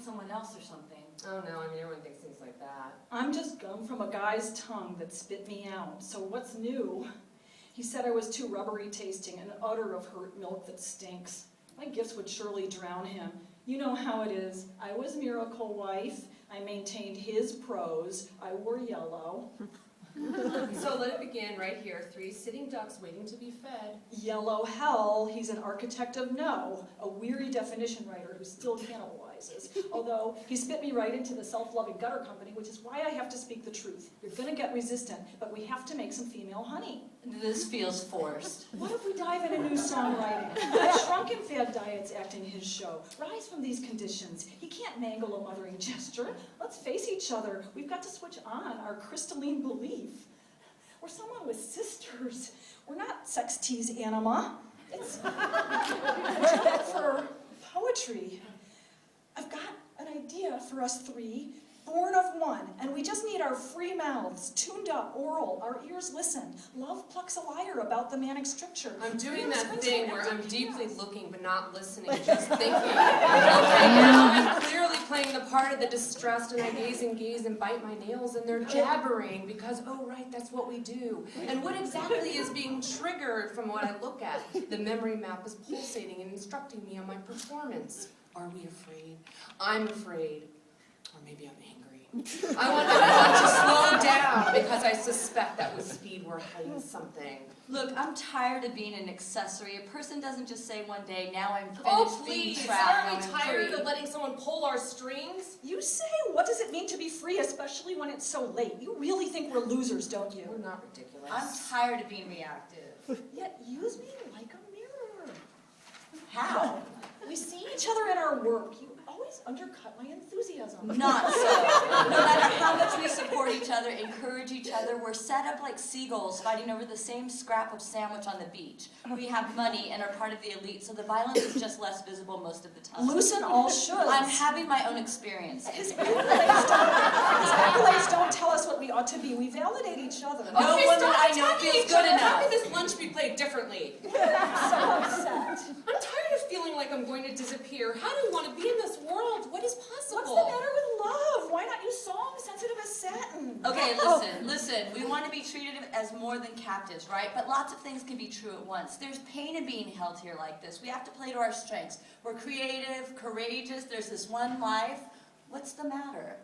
someone else or something. Oh no, I mean everyone thinks things like that. I'm just gum from a guy's tongue that spit me out, so what's new? He said I was too rubbery tasting, an udder of hurt milk that stinks. My gifts would surely drown him. You know how it is. I was miracle wife. I maintained his prose. I wore yellow. So let it begin right here. 3 sitting ducks waiting to be fed. Yellow hell, he's an architect of no, a weary definition writer who still cannibalizes. Although he spit me right into the self-loving gutter company, which is why I have to speak the truth. You're gonna get resistant, but we have to make some female honey. This feels forced. What if we dive into new songwriting? A shrunken fad diet's acting his show. Rise from these conditions. He can't mangle a mothering gesture. Let's face each other. We've got to switch on our crystalline belief. We're someone with sisters. We're not sex tease anima. It's we're for poetry. I've got an idea for us 3, born of one, and we just need our free mouths, tuned up, oral, our ears listen. Love plucks a liar about the manic stricture. I'm doing that thing where I'm deeply looking but not listening, just thinking. Okay, now I'm clearly playing the part of the distressed, and I gaze and bite my nails, and they're jabbering because, oh right, that's what we do. And what exactly is being triggered from what I look at? The memory map is pulsating and instructing me on my performance. Are we afraid? I'm afraid. Or maybe I'm angry. I want everyone to slow down because I suspect that with speed we're hiding something. Look, I'm tired of being an accessory. A person doesn't just say one day, now I'm finished Oh being please, trapped, aren't we now I'm tired free. of letting someone pull our strings? You say, what does it mean to be free, especially when it's so late? You really think we're losers, don't you? We're not ridiculous. I'm tired of being reactive. Yet use me like a mirror. How? We see each other in our work. You always undercut my enthusiasm. Not so. No matter how much we support each other, encourage each other, we're set up like seagulls fighting over the same scrap of sandwich on the beach. We have money and are part of the elite, so the violence is just less visible most of the time. Loosen all shoulds. I'm having my own experience. His accolades don't tell us what we ought to be. We validate each other. No Okay, one stop that I know attacking feels each good other. How enough. can this lunch be played differently? I'm so upset. I'm tired of feeling like I'm going to disappear. How do we want to be in this world? What is possible? What's the matter with love? Why not use songs sensitive as satin? Okay, listen. We want to be treated as more than captives, right? But lots of things can be true at once. There's pain in being held here like this. We have to play to our strengths. We're creative, courageous. There's this one life. What's the matter?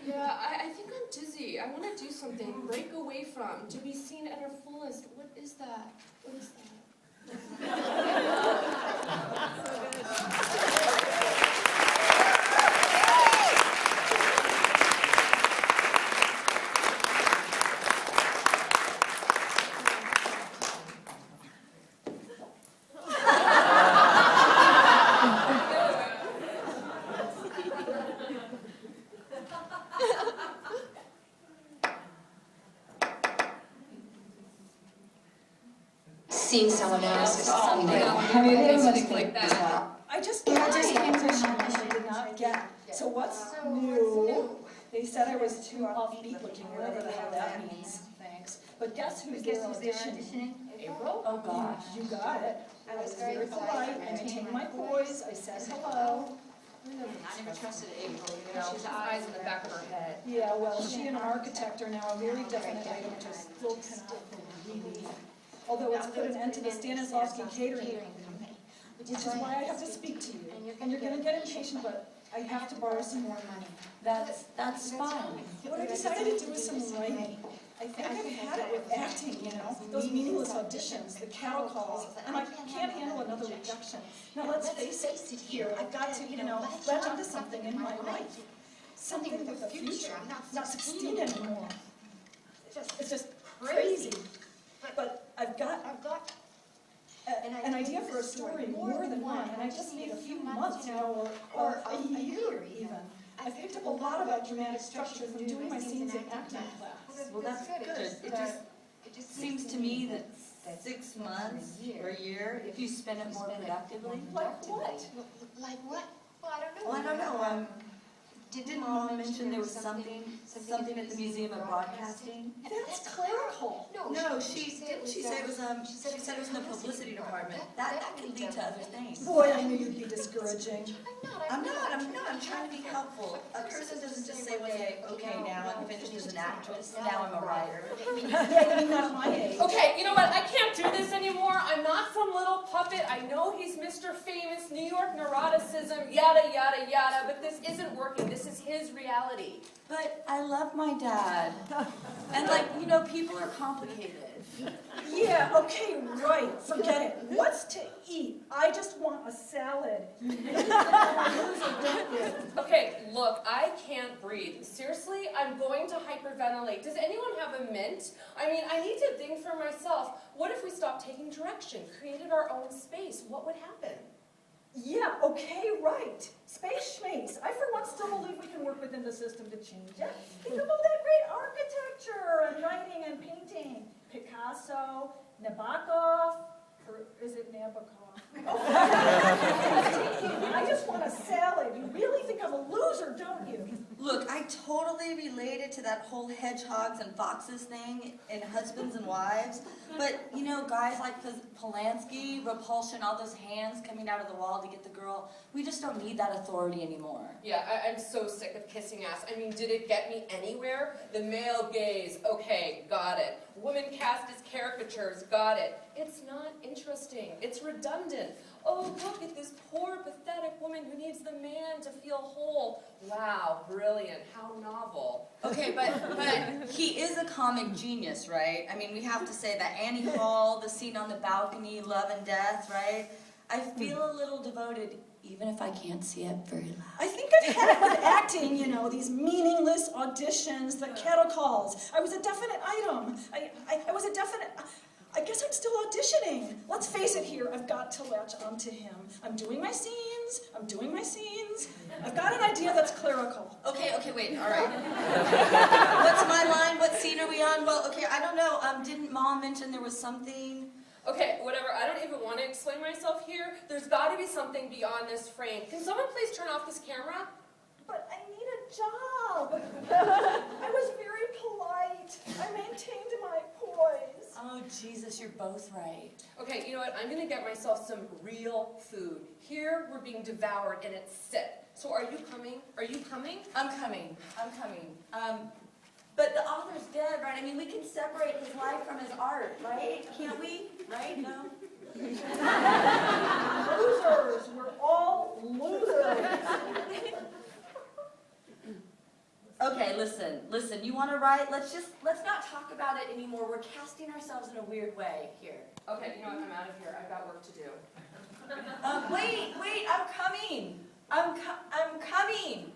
Yeah, I think I'm dizzy. I want to do something, break away from, to be seen at our fullest. What is that? What is that? Seeing someone else is something. I mean, everybody like that. I just came from I did not get. So what's new? They said I was too offbeat looking, whatever the hell that means. Thanks. But guess who's there auditioning? April? Oh gosh, you got it. I was very polite, I maintained my poise, I said hello. I never trusted April, you know. She's eyes in the back of her head. Yeah, well, she and an architect are now a very definite item which I still cannot believe. Although it's put an end to the Stanislavski catering company, which is why I have to speak to you. And you're gonna get impatient, but I have to borrow some more money. That's fine. What I decided to do is some writing. I think I've had it with acting, you know, those meaningless auditions, the cattle calls, and I can't handle another rejection. Now let's face it here, I've got to, you know, latch onto something in my life. Something with a future. I'm not 16 anymore. It's just crazy. But I've got an idea for a story, more than one, and I just need a few months, you know, or a year even. I picked up a lot about dramatic structure from doing my scenes in acting class. Well, that's good. It just seems to me that 6 months or a year, if you spend it more productively. Like what? Like what? Well, I don't know. Well, I don't know. Didn't Mom mention there was something at the Museum of Broadcasting? That's clerical. No, she said it was in the publicity department. That could lead to other things. Boy, I knew you'd be discouraging. I'm trying to be helpful. A person doesn't just say one day, okay, now I'm finished as an actress, now I'm a writer. Yeah, you're not my age. Okay, you know what? I can't do this anymore. I'm not some little puppet. I know he's Mr. Famous, New York neuroticism, yada, yada, yada, but this isn't working. This is his reality. But I love my dad. And people are complicated. Yeah, okay, right. Forget it. What's to eat? I just want a salad. Okay, look, I can't breathe. Seriously, I'm going to hyperventilate. Does anyone have a mint? I mean, I need to think for myself. What if we stopped taking direction, created our own space? What would happen? Yeah, okay, right. Space schmace. I for one still believe we can work within the system to change it. Think of all that great architecture and writing and painting. Picasso, Nabokov, or is it Nabokov? I just want a salad. You really think I'm a loser, don't you? Look, I totally related to that whole hedgehogs and foxes thing in Husbands and Wives. But, guys like Polanski, Repulsion, all those hands coming out of the wall to get the girl, we just don't need that authority anymore. Yeah, I'm so sick of kissing ass. I mean, did it get me anywhere? The male gaze, okay, got it. Women cast as caricatures, got it. It's not interesting. It's redundant. Oh, look at this poor, pathetic woman who needs the man to feel whole. Wow, brilliant. How novel. Okay, but he is a comic genius, right? I mean, we have to say that Annie Hall, the scene on the balcony, Love and Death, right? I feel a little devoted, even if I can't see it very loud. I think I've had it with acting, these meaningless auditions, the cattle calls. I was a definite item. I was a definite... I guess I'm still auditioning. Let's face it here, I've got to latch onto him. I'm doing my scenes. I've got an idea that's clerical. Okay, wait, all right. What's my line? What scene are we on? Well, okay, I don't know. Didn't Mom mention there was something? Okay, whatever. I don't even want to explain myself here. There's got to be something beyond this frame. Can someone please turn off this camera? But I need a job. I was very polite. I maintained my poise. Oh, Jesus, you're both right. Okay, you know what? I'm going to get myself some real food. Here, we're being devoured, and it's sick. So are you coming? Are you coming? I'm coming. But the author's dead, right? I mean, we can separate his life from his art, right? Can't we? Right? No? Losers. We're all losers. Okay, listen, you want to write? Let's not talk about it anymore. We're casting ourselves in a weird way here. Okay, you know what? I'm out of here. I've got work to do. Wait, I'm coming. I'm coming.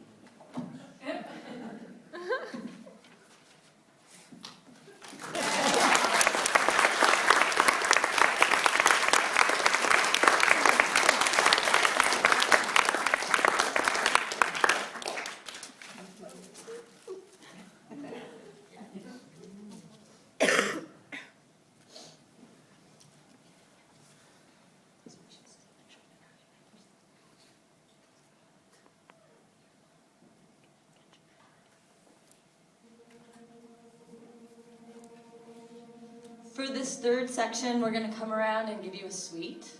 For this third section, we're going to come around and give you a suite.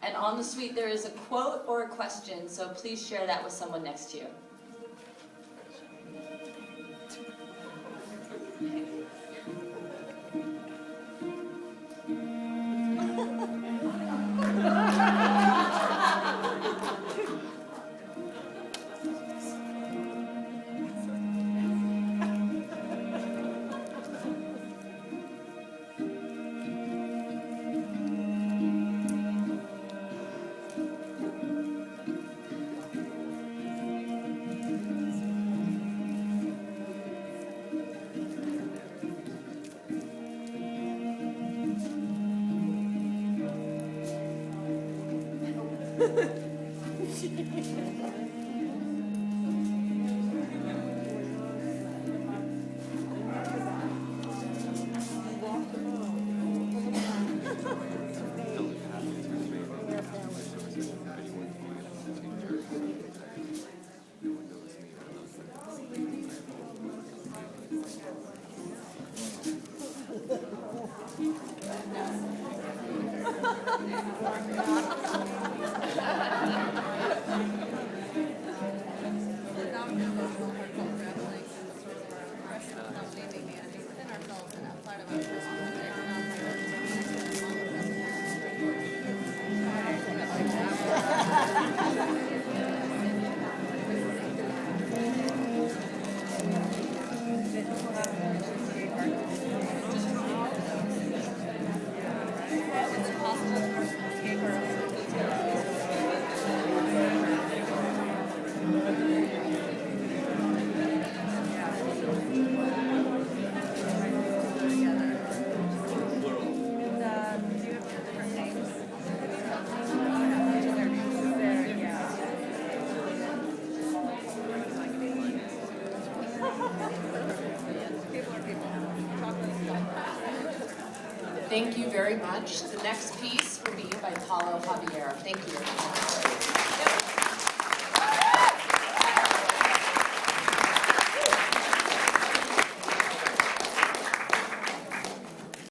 And on the suite, there is a quote or a question, so please share that with someone next to you. Thank you very much. The next piece will be by Paulo Javier. Thank you.